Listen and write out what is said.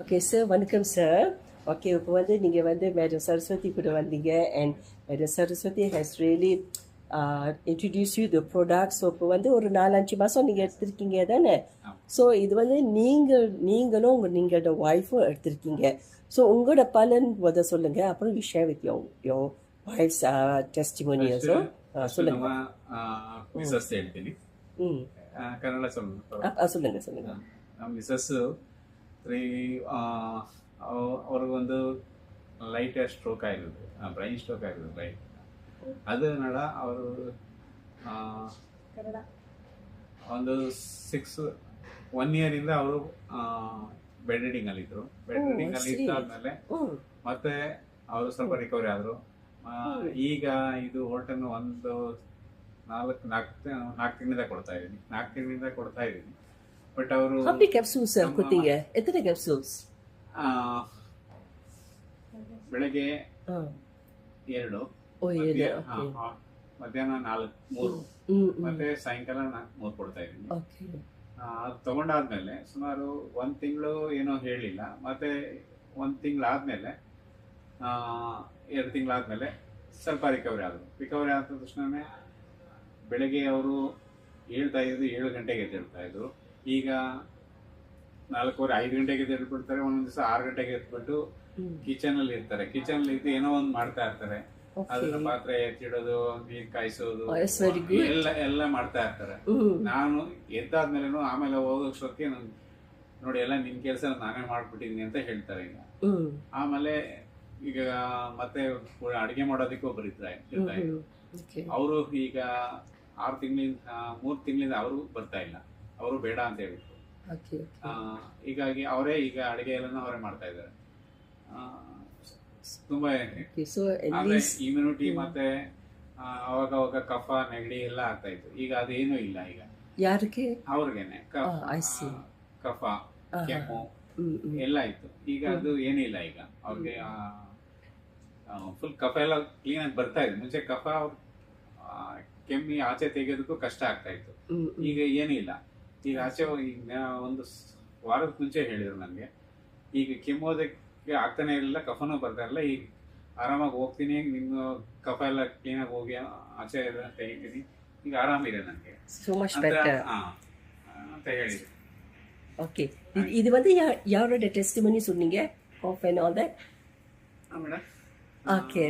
Okay, sir. வணக்கம் sir. Okay, இப்போ வந்து நீங்க வந்து Madam Saraswati கூட வந்தீங்க and Madam Saraswati has really introduced you the product. So இப்போ வந்து ஒரு 4-5 மாசம் நீங்க எடுத்திருக்கீங்க தானே? So இது வந்து நீங்களும் நீங்களோட ஒய்ஃபும் எடுத்திருக்கீங்க. So உங்களோட பலன் முத சொல்லுங்க. அப்புறம் we share with your wife's testimony also. சொல்லுங்க. ಮಿಸಸ್ ಹೇಳ್ತೀನಿ ಕನ್ನಡ சொல்லுங்க. ಮಿಸಸ್ ಅವ್ರಿಗೊಂದು ಲೈಟ್ ಸ್ಟ್ರೋಕ್ ಆಗಿರೋದು, ಬ್ರೈನ್ ಸ್ಟ್ರೋಕ್ ಆಗಿರೋದು ಲೈಟ್. ಅದನ್ನಾல ಅವರು ಒಂದು 1 year ಇಂದ ಅವರು ಬೆಡ್ ರಿಡಿಂಗ್ ಅಲ್ಲಿ ಇದ್ರು. ಬೆಡ್ ರಿಡಿಂಗ್ ಅಲ್ಲಿ ಇದ್ದಾದ್ಮೇಲೆ ಮತ್ತೆ ಅವರು ಸ್ವಲ್ಪ ರಿಕವರಿ ಆದ್ರು. ಈಗ ಇದು ಹೋಟೆಲ್ ಒಂದು 4 ತಿಂಗಳಿಂದ ಕೊಡ್ತಾ ಇದ್ದೀನಿ. ಬಟ್ ಅವರು ಕೊಡ್ತೀங்க ಎತ್ತನೆ ಕ್ಯಾಪ್ಸೂಲ್ಸ್ ಬೆಳಗ್ಗೆ 2, ಮಧ್ಯಾಹ್ನ 3 ಮತ್ತೆ ಸಾಯಂಕಾಲ 3 ಕೊಡ್ತಾ ಇದ್ದೀನಿ. ಅದು ತಗೊಂಡಾದ್ಮೇಲೆ ಸುಮಾರು 1 ತಿಂಗಳು ಏನೋ ಹೇಳಿಲ್ಲ. ಮತ್ತೆ 1 ತಿಂಗಳಾದ್ಮೇಲೆ 2 ತಿಂಗಳಾದ್ಮೇಲೆ ಸ್ವಲ್ಪ ರಿಕವರಿ ಆದ ತಕ್ಷಣನೇ ಬೆಳಗ್ಗೆ ಅವರು ಹೇಳ್ತಾ ಇದ್ರು 7 ಗಂಟೆಗೆ ಎದ್ದೇಳ್ತಾ ಇದ್ರು. ಈಗ 4:15 5 ಗಂಟೆಗೆ ಎದ್ದೇಳ್ಬಿಡ್ತಾರೆ. ಒಂದೊಂದ್ ದಿವಸ 6 ಗಂಟೆಗೆ ಎದ್ಬಿಟ್ಟು ಕಿಚನ್ ಅಲ್ಲಿ ಇರ್ತಾರೆ. ಕಿಚನ್ ಅಲ್ಲಿ ಇದ್ದು ಏನೋ ಒಂದು ಮಾಡ್ತಾ ಇರ್ತಾರೆ. ಅದನ್ನ ಪಾತ್ರೆ ಎತ್ತಿಡೋದು, ನೀರ್ ಕಾಯಿಸೋದು ಎಲ್ಲ ಮಾಡ್ತಾ ಇರ್ತಾರೆ. ನಾನು ಎದ್ದಾದ್ಮೇಲೆ ಆಮೇಲೆ ಹೋಗೋಷ್ಟೊತ್ತಿಗೆ ನೋಡಿ ಎಲ್ಲ ನಿನ್ ಕೆಲಸ ನಾನೇ ಮಾಡ್ಬಿಟ್ಟಿದೀನಿ ಅಂತ ಹೇಳ್ತಾರೆ. ಆಮೇಲೆ ಈಗ ಮತ್ತೆ ಅಡಿಗೆ ಮಾಡೋದಕ್ಕೆ ಒಬ್ಬರು ಇರ್ತಾರೆ. ಅವರು ಈಗ 3 ತಿಂಗಳಿಂದ ಅವರು ಬರ್ತಾ ಇಲ್ಲ. ಅವರು ಬೇಡ ಅಂತ ಹೇಳಿದ್ರು. ಹೀಗಾಗಿ ಅವರೇ ಈಗ ಅಡಿಗೆ ಎಲ್ಲ ಅವರೇ ಮಾಡ್ತಾ ಇದ್ದಾರೆ. ತುಂಬಾ ಇಮ್ಯುನಿಟಿ ಮತ್ತೆ ಅವಾಗ ಕಫ ನೆಗಡಿ ಎಲ್ಲ ಆಗ್ತಾ ಇತ್ತು. ಈಗ ಅದೇನು ಇಲ್ಲ. ಈಗ ಯಾರಿಗೆ ಅವ್ರಿಗೇನೆ ಕಫ ಕೆಮ್ಮು ಎಲ್ಲ ಇತ್ತು. ಈಗ ಅದು ಏನಿಲ್ಲ. ಈಗ ಅವ್ರಿಗೆ ಫುಲ್ ಕಫ ಎಲ್ಲ ಕ್ಲೀನ್ ಆಗಿ ಬರ್ತಾ ಇದೆ. ಮುಂಚೆ ಕಫ ಕೆಮ್ಮಿ ಆಚೆ ತೆಗೆಯೋದಕ್ಕೂ ಕಷ್ಟ ಆಗ್ತಾ ಇತ್ತು. ಈಗ ಏನಿಲ್ಲ. ಈಗ ಆಚೆ ಒಂದು ವಾರದ ಮುಂಚೆ ಹೇಳಿದ್ರು ನನಗೆ, ಈಗ ಕೆಮ್ಮೋದಕ್ಕೆ ಆಗ್ತಾನೆ ಇರಲಿಲ್ಲ, ಕಫನೂ ಬರ್ತಾ ಇರಲಿಲ್ಲ. ಈಗ ಆರಾಮಾಗಿ ಹೋಗ್ತೀನಿ, ನಿಮ್ಮ ಕಫ ಎಲ್ಲ ಕ್ಲೀನಾಗಿ ಹೋಗಿ ಆಚೆ ಎಲ್ಲ ತೆಗಿತೀನಿ, ಈಗ ಆರಾಮಿದೆ ನನಗೆ ಅಂತ ಹೇಳಿದ್ರು. ஓகே, இது வந்து யாரோட டெஸ்டிமனி சொன்னீங்க? Of and all that. Madam. Okay.